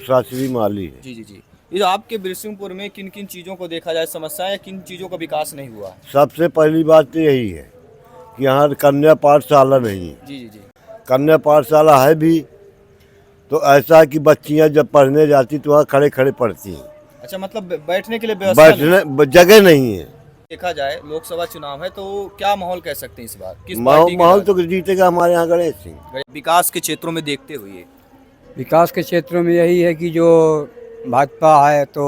शास्त्री माली है। जी जी जी। ये आपके बिरसिंहपुर में किन किन चीज़ों को देखा जाए समस्याएं या किन चीज़ों का विकास नहीं हुआ है? सबसे पहली बात तो यही है कि यहाँ कन्या पाठशाला नहीं है। जी जी जी। कन्या पाठशाला है भी तो ऐसा है कि बच्चियाँ जब पढ़ने जाती तो वहाँ खड़े खड़े पढ़ती हैं। अच्छा, मतलब बैठने के लिए व्यवस्था नहीं है। बैठने जगह नहीं है। देखा जाए लोकसभा चुनाव है तो क्या माहौल कह सकते हैं इस बार, किस पार्टी के माहौल तो जीतेगा हमारे यहाँ गणेश सिंह। विकास के क्षेत्रों में देखते हुए? विकास के क्षेत्रों में यही है कि जो भाजपा है तो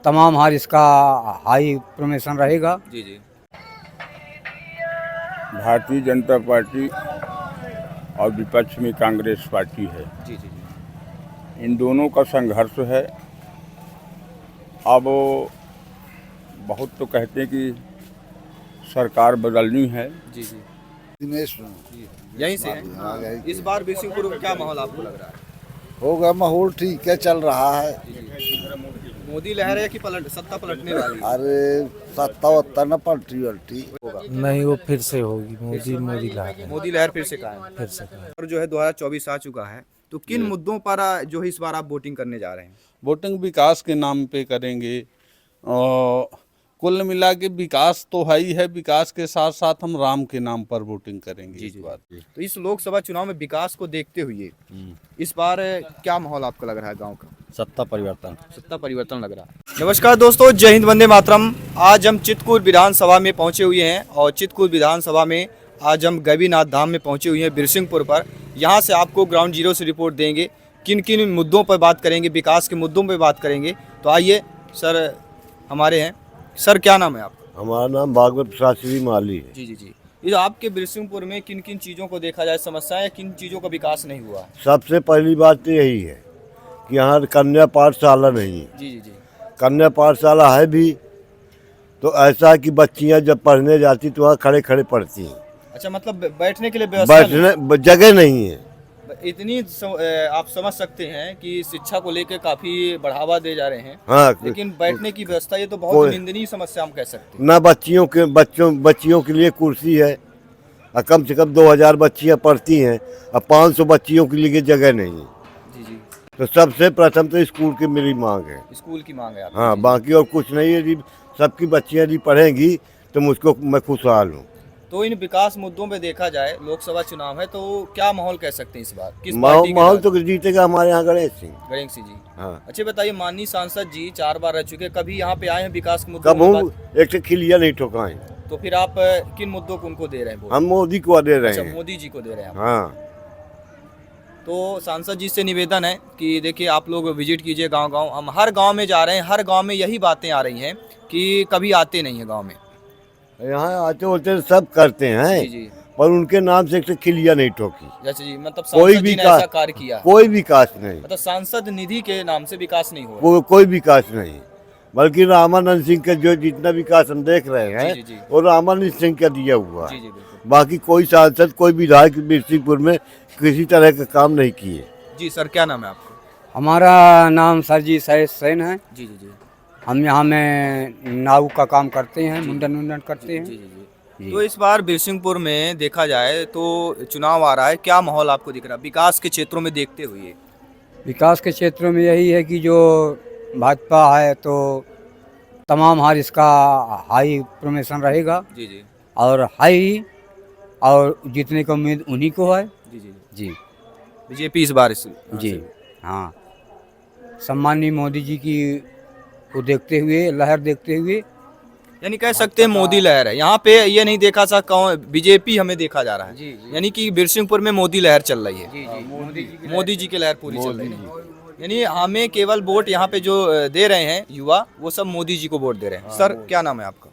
तमाम हार इसका हाई प्रमोशन रहेगा। जी जी। भारतीय जनता पार्टी और विपक्ष में कांग्रेस पार्टी है। जी जी जी। इन दोनों का संघर्ष है। अब बहुत तो कहते हैं कि सरकार बदलनी है। जी जी। दिनेश यहीं से है। इस बार बिरसिंहपुर में क्या माहौल आपको लग रहा है? होगा, माहौल ठीक है, चल रहा है। मोदी लहर है कि सत्ता पलटने वाली है? अरे सत्ता वत्ता न पलटी वलटी नहीं, वो फिर से होगी। मोदी लहर मोदी लहर फिर से कायम। फिर से कायम। और जो है 2024 आ चुका है तो किन मुद्दों पर जो है इस बार आप वोटिंग करने जा रहे हैं? वोटिंग विकास के नाम पे करेंगे। कुल मिला के विकास तो है ही है, विकास के साथ साथ हम राम के नाम पर वोटिंग करेंगे इस बार। तो इस लोकसभा चुनाव में विकास को देखते हुए इस बार क्या माहौल आपको लग रहा है गांव का? सत्ता परिवर्तन। सत्ता परिवर्तन लग रहा है। नमस्कार दोस्तों, जय हिंद, वंदे मातरम। आज हम चित्रकूट विधानसभा में पहुंचे हुए हैं और चित्रकूट विधानसभा में आज हम गैवीनाथ धाम में पहुंचे हुए हैं बिरसिंहपुर पर। यहाँ से आपको ग्राउंड जीरो से रिपोर्ट देंगे, किन किन मुद्दों पर बात करेंगे, विकास के मुद्दों पर बात करेंगे। तो आइए सर हमारे हैं। सर क्या नाम है आपका? हमारा नाम भागवत शास्त्री माली है। जी जी जी। ये आपके बिरसिंहपुर में किन किन चीज़ों को देखा जाए समस्याएं या किन चीज़ों का विकास नहीं हुआ है? सबसे पहली बात तो यही है कि यहाँ कन्या पाठशाला नहीं है। जी जी जी। कन्या पाठशाला है भी तो ऐसा है कि बच्चियाँ जब पढ़ने जाती तो वहाँ खड़े खड़े पढ़ती हैं। अच्छा, मतलब बैठने के लिए व्यवस्था नहीं है। बैठने जगह नहीं है। इतनी आप समझ सकते हैं कि शिक्षा को लेकर काफी बढ़ावा दे जा रहे हैं। हाँ, लेकिन बैठने की व्यवस्था ये तो बहुत कोई- निंदनीय समस्या हम कह सकते हैं। ना बच्चियों के लिए कुर्सी है और कम से कम 2000 बच्चियाँ पढ़ती हैं और 500 बच्चियों के लिए जगह नहीं है। जी जी। तो सबसे प्रथम तो स्कूल की मेरी मांग है। स्कूल की मांग है आपकी? हाँ, जी। बाकी और कुछ नहीं है। यदि सबकी बच्चियाँ यदि पढ़ेंगी तो मुझको मैं खुशहाल हूँ। तो इन विकास मुद्दों पे देखा जाए लोकसभा चुनाव है तो क्या माहौल कह सकते हैं इस बार, किस पार्टी के माहौल साथ? तो जीतेगा हमारे यहाँ गणेश सिंह। गणेश सिंह जी। हाँ, अच्छा बताइए, माननीय सांसद जी 4 बार रह चुके, कभी यहाँ पे आए हैं विकास के मुद्दों कब पे हम बात? एक से खिलिया नहीं ठोकाएं। तो फिर आप किन मुद्दों को उनको दे रहे हैं वोट? हम मोदी को दे रहे अच्छा, हैं। मोदी जी को दे रहे हैं आप। हाँ, तो सांसद जी से निवेदन है कि देखिए आप लोग विजिट कीजिए गांव गांव। हम हर गांव में जा रहे हैं, हर गांव में यही बातें आ रही हैं कि कभी आते नहीं है गांव में। यहाँ आते होते सब करते जी हैं जी। पर उनके नाम से एक से खिलिया नहीं ठोकी। जैसे जी, मतलब कोई सांसद जी ने विकास- ऐसा कार्य किया है। कोई विकास नहीं, मतलब सांसद निधि के नाम से विकास नहीं हो रहा। कोई विकास नहीं। बल्कि रामानंद सिंह का जो जितना विकास हम देख रहे जी, जी। हैं वो रामानंद सिंह का दिया हुआ जी है। जी बिल्कुल। बाकी कोई सांसद कोई विधायक बिरसिंहपुर में किसी तरह का काम नहीं किए। जी सर, क्या नाम है आपका? हमारा नाम सर जी सैयद सैन है। जी जी जी। हम यहाँ में नाव का काम करते हैं, मुंडन करते हैं। जी जी जी। तो इस बार बिरसिंहपुर में देखा जाए तो चुनाव आ रहा है, क्या माहौल आपको दिख रहा है विकास के क्षेत्रों में देखते हुए? विकास के क्षेत्रों में यही है कि जो भाजपा है तो तमाम हार इसका हाई प्रमोशन रहेगा जी जी और हाई और जीतने की उम्मीद उन्हीं को है। जी जी। जी बीजेपी इस बार जी हाँ, सम्माननीय मोदी जी की को देखते हुए, लहर देखते हुए यानी कह सकते हैं मोदी लहर है यहाँ पे। ये नहीं देखा सा कौन बीजेपी हमें देखा जा रहा है, यानी कि बिरसिंहपुर में मोदी लहर चल रही है। मोदी जी की लहर पूरी चल रही है। यानी हमें केवल वोट यहाँ पे जो दे रहे हैं युवा, वो सब मोदी जी को वोट दे रहे हैं। सर क्या नाम है आपका?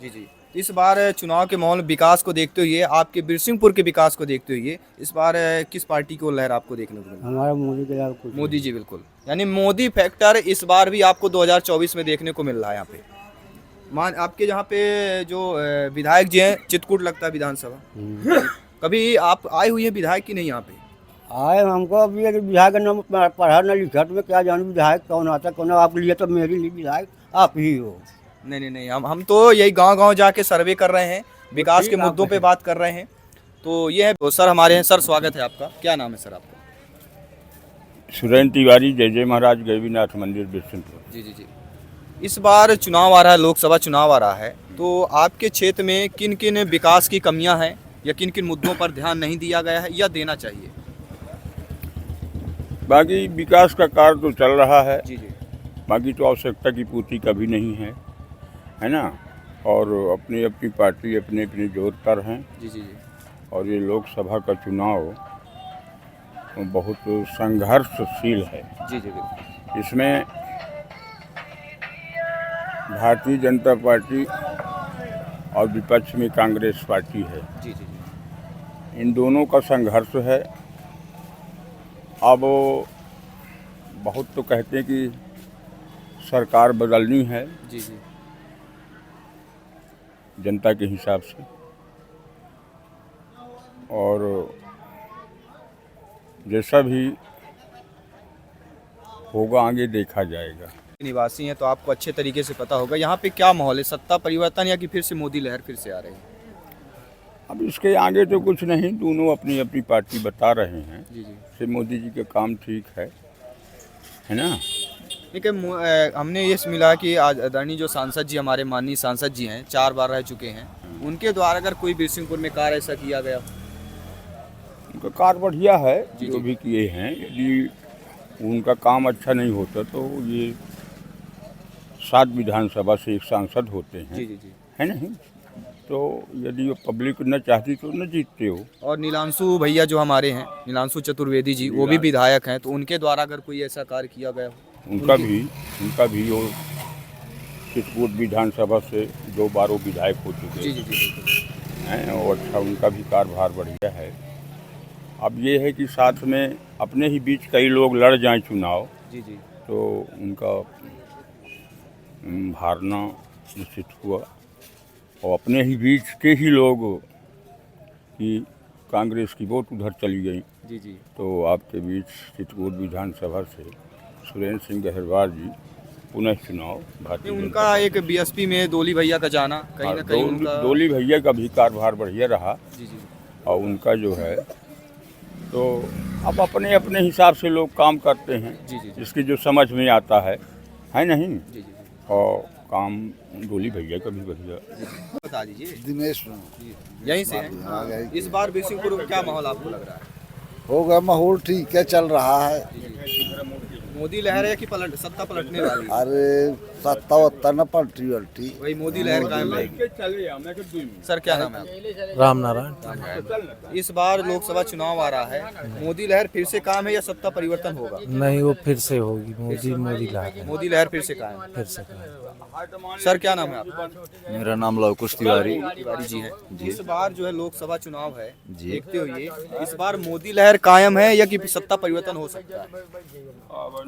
जी जी। इस बार चुनाव के माहौल विकास को देखते हुए, आपके बिरसिंहपुर के विकास को देखते हुए इस बार किस पार्टी को लहर आपको देखने को मिली? हमारा मोदी के लाल मोदी जी बिल्कुल। यानी मोदी फैक्टर इस बार भी आपको 2024 में देखने को मिल रहा है यहाँ पे। मान आपके यहाँ पे जो विधायक जी हैं, चित्रकूट लगता है विधानसभा, कभी आप आए हुए हैं विधायक की नहीं यहाँ पे? आए हमको अभी एक विधायक का नाम पढ़ा न लिखा तो मैं क्या जानूँ विधायक कौन आता कौन। आपके लिए तो मेरे लिए विधायक आप ही हो। नहीं नहीं नहीं, हम तो यही गांव गांव जाके सर्वे कर रहे हैं, विकास के मुद्दों पे बात कर रहे हैं। तो ये है तो सर हमारे हैं। सर स्वागत है आपका, क्या नाम है सर आपका? सुरेंद्र तिवारी, जय जय महाराज, गैवीनाथ मंदिर, बिरसिंहपुर। जी जी जी। इस बार चुनाव आ रहा है, लोकसभा चुनाव आ रहा है, तो आपके क्षेत्र में किन किन विकास की कमियां हैं या किन किन मुद्दों पर ध्यान नहीं दिया गया है या देना चाहिए? बाकी विकास का कार्य तो चल रहा है, जी जी बाकी तो आवश्यकता की पूर्ति कभी नहीं है ना। और अपनी अपनी पार्टी अपने अपने जोर पर हैं। जी जी जी और ये लोकसभा का चुनाव बहुत संघर्षशील है। जी जी बिल्कुल। इसमें भारतीय जनता पार्टी और विपक्ष में कांग्रेस पार्टी है। जी जी जी इन दोनों का संघर्ष है। अब बहुत तो कहते हैं कि सरकार बदलनी है जी जी जनता के हिसाब से, और जैसा भी होगा आगे देखा जाएगा। निवासी हैं तो आपको अच्छे तरीके से पता होगा यहाँ पे क्या माहौल है, सत्ता परिवर्तन या कि फिर से मोदी लहर फिर से आ रही है? अब इसके आगे तो कुछ नहीं, दोनों अपनी अपनी पार्टी बता रहे हैं। जी जी। से मोदी जी का काम ठीक है ना। लेकिन हमने ये मिला कि आज आदरणीय जो सांसद जी, हमारे माननीय सांसद जी हैं, 4 बार रह चुके हैं, उनके द्वारा अगर कोई बिरसिंहपुर में कार्य ऐसा किया गया? उनका कार्य बढ़िया है जी, जो जी। भी किए हैं। यदि उनका काम अच्छा नहीं होता तो ये 7 विधानसभा से एक सांसद होते हैं, जी जी जी। है नहीं। तो यदि वो पब्लिक न चाहती तो न जीतते हो। और नीलांशु भैया जो हमारे हैं, नीलांशु चतुर्वेदी जी, वो भी विधायक हैं, तो उनके द्वारा अगर कोई ऐसा कार्य किया गया हो? उनका भी वो चित्रकूट विधानसभा से 2 बार वो विधायक हो चुके जी जी जी बिल्कुल। हैं, और अच्छा उनका भी कार्यभार बढ़िया है। अब ये है कि साथ में अपने ही बीच कई लोग लड़ जाएं चुनाव, जी जी तो उनका हारना निश्चित हुआ। और अपने ही बीच के ही लोग कि कांग्रेस की वोट उधर चली गई, जी जी। तो आपके बीच चित्रकूट विधानसभा से सुरेंद्र सिंह गहरवार जी पुनः चुनाव भारतीय उनका एक बीएसपी में दोली भैया का जाना कहीं ना कहीं उनका। डोली भैया का भी कार्यभार बढ़िया रहा। जी जी और उनका जो है तो अब अपने अपने हिसाब से लोग काम करते हैं, जी जी जी जिसकी जो समझ में आता है नहीं। जी जी। और काम डोली भैया का भी बढ़िया। बता दीजिए। दिनेश यहीं से हैं? इस बार बिरसिंहपुर में क्या माहौल आपको लग रहा है? होगा माहौल ठीक है, चल रहा है। मोदी लहर है कि सत्ता पलटने वाली है? अरे सत्ता वत्ता न पलटी वही मोदी लहर कायम रहेगी। सर क्या नाम है आपका? राम नारायण। इस बार लोकसभा चुनाव आ रहा है, मोदी लहर फिर से कायम है या सत्ता परिवर्तन होगा? नहीं, वो फिर से होगी। मोदी लहर है, मोदी लहर फिर से कायम है। फिर से करें। सर क्या नाम है आपका? मेरा नाम लवकुश तिवारी। तिवारी जी हैं। इस बार जो है लोकसभा चुनाव है, देखते हुए इस बार मोदी लहर कायम है या कि सत्ता परिवर्तन हो सकता है?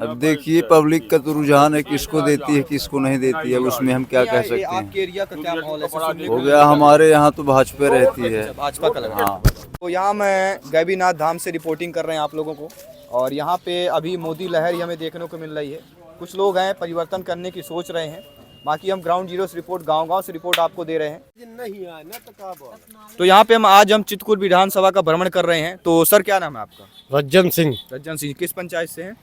अब देखिए पब्लिक का तो रुझान है, किसको देती है किसको नहीं देती है, उसमें हम क्या कह सकते हैं। आपके एरिया का क्या माहौल है? हो गया हमारे यहाँ तो भाजपा रहती है। भाजपा का लग रहा है। तो यहाँ मैं गैवीनाथ धाम से रिपोर्टिंग कर रहे हैं आप लोगों को, और यहाँ पे अभी मोदी लहर ही हमें देखने को मिल रही है। कुछ लोग हैं परिवर्तन करने की सोच रहे हैं, बाकी हम ग्राउंड जीरो से रिपोर्ट, गांव-गांव से रिपोर्ट आपको दे रहे हैं। तो यहाँ पे आज हम चित्रकूट विधानसभा का भ्रमण कर रहे हैं। तो सर क्या नाम है आपका? रज्जन सिंह, रज्जन सिंह। किस पंचायत से हैं?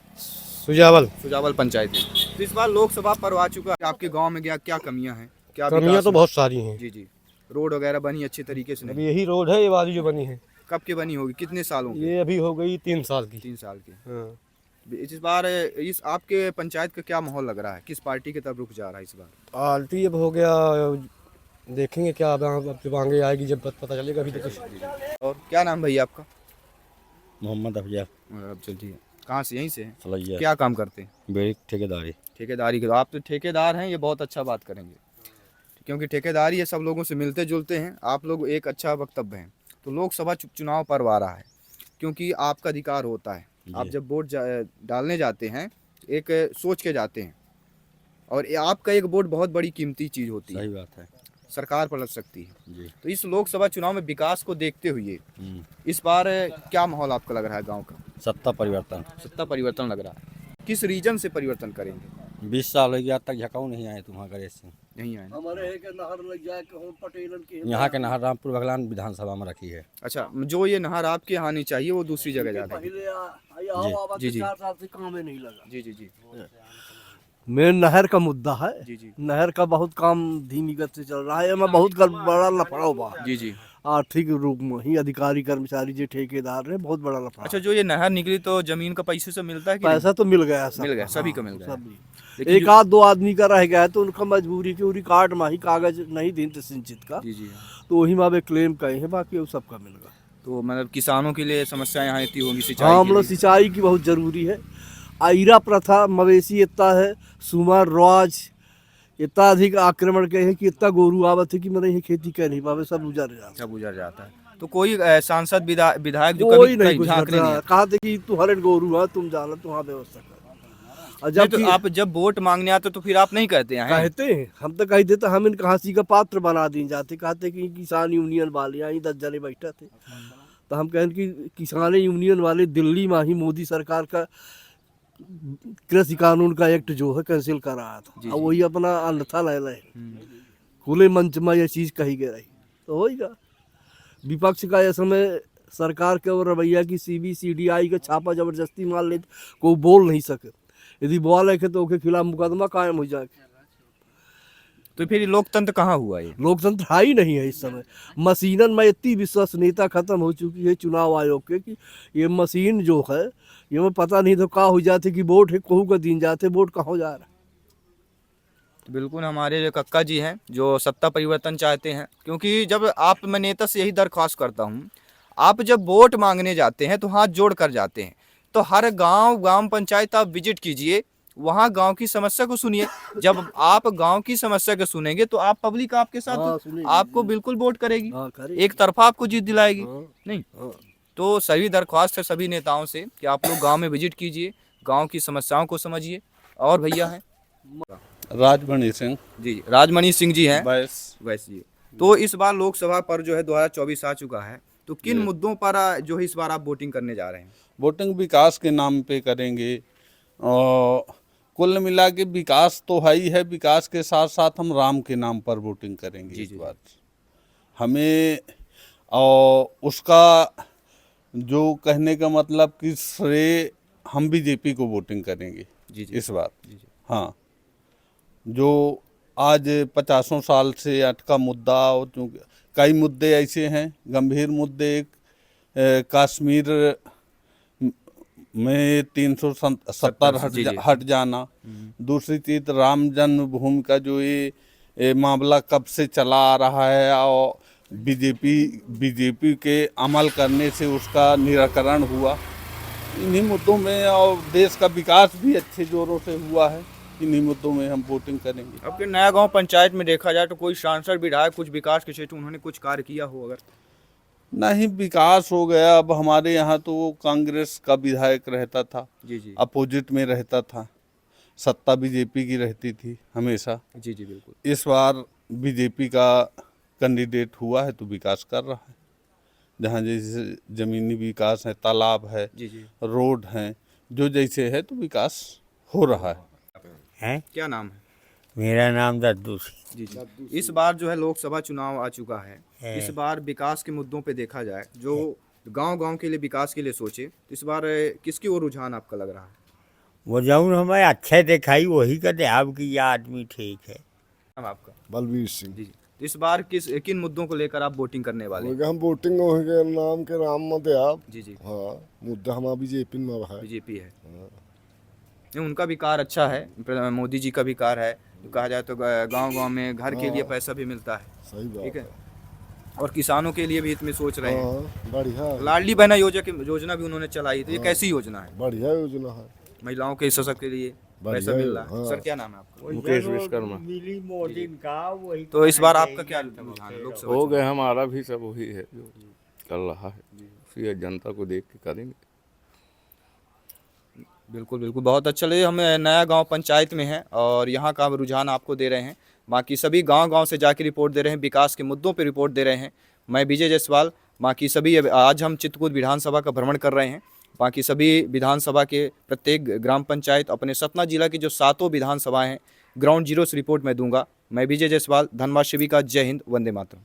सुजावल पंचायत है। तो इस बार लोकसभा पर्व आ चुका है, आपके गाँव में क्या कमियाँ हैं? क्या कमियां विकास तो है? बहुत सारी हैं। जी जी। रोड वगैरह बनी अच्छे तरीके से अभी नहीं? यही रोड है, ये वाली जो बनी है, कब के बनी होगी, कितने सालों की? ये अभी हो गई 3 साल की। 3 साल की। हाँ। इस बार इस आपके पंचायत का क्या माहौल लग रहा है, किस पार्टी की तरफ रुख जा रहा है इस बार? पार्टी अब हो गया, देखेंगे क्या अब जब आगे आएगी जब पता चलेगा। अभी तो कुछ। और क्या नाम भैया आपका? मोहम्मद अफजल अब चलिए, कहाँ से? यहीं से हैं? सलैया, क्या काम करते हैं? बेड़ी ठेकेदारी। ठेकेदारी के। तो आप तो ठेकेदार हैं, ये बहुत अच्छा बात करेंगे, क्योंकि ठेकेदारी है, सब लोगों से मिलते जुलते हैं। आप लोग एक अच्छा वक्तव्य हैं। तो लोकसभा चुनाव पर्व आ रहा है, क्योंकि आपका अधिकार होता है। आप जब वोट डालने जाते हैं एक सोच के जाते हैं, और आपका एक वोट बहुत बड़ी कीमती चीज़ होती है। सही बात है सरकार पलट सकती है जी। तो इस लोकसभा चुनाव में विकास को देखते हुए इस बार क्या माहौल आपको लग रहा है गांव का? सत्ता परिवर्तन। सत्ता परिवर्तन लग रहा है। किस रीजन से परिवर्तन करेंगे? 20 साल हो गया तक झकाऊ नहीं आए तुम्हारा गणेश सिंह। नहीं आए ना? यहाँ के नहर रामपुर बगलान विधानसभा में रखी है। अच्छा, जो ये नहर आपके यहाँ आनी चाहिए वो दूसरी जगह जाती है। जी जी 4 साल से काम ही नहीं लगा। जी जी जी मेन नहर का मुद्दा है। जी जी नहर का बहुत काम धीमी गति से चल रहा है। मैं बहुत बड़ा लफड़ा हुआ है। जी जी। आर्थिक रूप में ही अधिकारी कर्मचारी जो ठेकेदार है बहुत बड़ा लफड़ा। अच्छा, जो ये नहर निकली तो जमीन का पैसे से मिलता है कि पैसा तो मिल गया सब। मिल गया, सभी को मिल गया। सभी। लेकिन एक आध दो आदमी का रह गया है तो उनका मजबूरी की उरी कार्ड में ही कागज नहीं दिन थे सिंचित का, जी जी। तो वही में क्लेम कहे हैं, बाकी वो सबका मिल गया। तो मतलब किसानों के लिए समस्या यहाँ इतनी होगी सिंचाई हाँ, के मतलब लिए? सिंचाई की बहुत जरूरी है। आयरा प्रथा मवेशी इतना है, सुमर रॉज इतना अधिक आक्रमण के है कि इतना गोरू आवत है कि मैंने ये खेती कर नहीं पावे, सब उजर जाता सब गुजर जाता है। तो कोई सांसद विधायक जो कोई कभी नहीं कुछ झांकने नहीं आते? कहा थे कि तुम्हारे गोरू है, तुम जाना तुम्हारा व्यवस्था कर। और नहीं, जब तो आप जब वोट मांगने आते तो फिर आप नहीं कहते हैं? कहते हैं, हम तो कहते तो हम इनका हंसी का पात्र बना दी जाते। कहते कि किसान यूनियन वाले यहाँ 10 जने बैठे थे, तो हम कहें कि किसान यूनियन वाले दिल्ली में ही मोदी सरकार का कृषि कानून का एक्ट जो है कैंसिल कर रहा था, और वही अपना अन्यथा ले रहे खुले मंच में ये चीज़ कही गई रही, तो होगा। विपक्ष का यह समय सरकार के और रवैया की CBCDI का छापा जबरदस्ती मार ले, कोई बोल नहीं सके। यदि बोल है तो उसके खिलाफ मुकदमा कायम हो जाएगा। तो फिर लोकतंत्र कहाँ हुआ ये? लोकतंत्र है ही नहीं है इस समय। मशीनन में इतनी विश्वसनीयता खत्म हो चुकी है चुनाव आयोग के कि ये मशीन जो है ये में पता नहीं तो का हो जाते कि वोट है कहूँ का दिन जाते, वोट कहाँ जा रहा है। तो बिल्कुल हमारे जो कक्का जी हैं जो सत्ता परिवर्तन चाहते हैं, क्योंकि जब आप, मैं नेता से यही दरख्वास्त करता हूँ, आप जब वोट मांगने जाते हैं तो हाथ जोड़ कर जाते हैं, तो हर गांव ग्राम पंचायत आप विजिट कीजिए, वहाँ गांव की समस्या को सुनिए। जब आप गांव की समस्या को सुनेंगे तो आप पब्लिक आपके साथ आपको बिल्कुल वोट करेगी, एक तरफा आपको जीत दिलाएगी नहीं। तो सभी दरख्वास्त है सभी नेताओं से कि आप लोग गांव में विजिट कीजिए, गांव की समस्याओं को समझिए। और भैया हैं राजमणि सिंह जी, राजमणि सिंह जी हैं वैस जी। तो इस बार लोकसभा पर जो है 2024 आ चुका है, तो किन मुद्दों पर जो है इस बार आप वोटिंग करने जा रहे हैं? वोटिंग विकास के नाम पे करेंगे, और कुल मिला के विकास तो है ही है, विकास के साथ साथ हम राम के नाम पर वोटिंग करेंगे इस बार। हमें और उसका जो कहने का मतलब कि श्रेय हम बीजेपी को वोटिंग करेंगे इस बार। हाँ, जो आज 50 साल से अटका मुद्दा, और कई मुद्दे ऐसे हैं गंभीर मुद्दे, एक कश्मीर में 370 हट जाना, दूसरी चीज राम जन्मभूमि का जो ये मामला कब से चला आ रहा है, और बीजेपी के अमल करने से उसका निराकरण हुआ, इन्हीं मुद्दों में, और देश का विकास भी अच्छे जोरों से हुआ है, इन्हीं मुद्दों में हम वोटिंग करेंगे। आपके नया गांव पंचायत में देखा जाए तो कोई सांसद विधायक कुछ विकास के क्षेत्र उन्होंने कुछ कार्य किया हो? अगर नहीं, विकास हो गया। अब हमारे यहाँ तो वो कांग्रेस का विधायक रहता था, जी अपोजिट में रहता था, सत्ता बीजेपी की रहती थी हमेशा। जी बिल्कुल। इस बार बीजेपी का कैंडिडेट हुआ है तो विकास कर रहा है, जहाँ जैसे जमीनी विकास है, तालाब है, रोड हैं, जो जैसे है तो विकास हो रहा है। क्या नाम है? मेरा नाम दद्दू सिंह। जी। इस बार जो है लोकसभा चुनाव आ चुका है, इस बार विकास के मुद्दों पे देखा जाए, जो गांव-गांव के लिए विकास के लिए सोचे, तो इस बार किसकी ओर रुझान आपका लग रहा है? वो जौन हमें अच्छा दिखाई वही का देहाव की यह आदमी ठीक है। नाम आपका? बलवीर सिंह। जी। इस बार किन मुद्दों को लेकर आप वोटिंग करने वाले हैं? हम वोटिंग के नाम के राम मत आप। जी। हाँ, मुद्दा हमारा बीजेपी में है। बीजेपी है। नहीं, उनका भी कार्य अच्छा है, मोदी जी का भी कार्य है, तो कहा जाए तो गांव-गांव में घर के लिए पैसा भी मिलता है। सही बात ठीक है, और किसानों के लिए भी इसमें सोच रहे हैं। बढ़िया। लाडली बहना योजना भी उन्होंने चलाई, तो ये कैसी योजना है? बढ़िया योजना है, महिलाओं के सशक्त के लिए पैसा मिल रहा है। सर क्या नाम है आपका? मुकेश विश्वकर्मा। मिली मोदी का वही तो इस बार आपका क्या रुझान है लोकसभा? हो गए, हमारा भी सब वही है जो कर रहा है, उसी जनता को देख के करेंगे। बिल्कुल बिल्कुल, बहुत अच्छा लगे। हम नया गांव पंचायत में हैं और यहाँ का रुझान आपको दे रहे हैं, बाकी सभी गांव-गांव से जाके रिपोर्ट दे रहे हैं, विकास के मुद्दों पे रिपोर्ट दे रहे हैं। मैं विजय जायसवाल, बाकी सभी आज हम चित्रकूट विधानसभा का भ्रमण कर रहे हैं, बाकी सभी विधानसभा के प्रत्येक ग्राम पंचायत, अपने सतना जिला की जो 7 विधानसभाएँ हैं, ग्राउंड जीरो से रिपोर्ट मैं दूंगा। मैं विजय जायसवाल, धनबाद शिविका। जय हिंद, वंदे मातरम।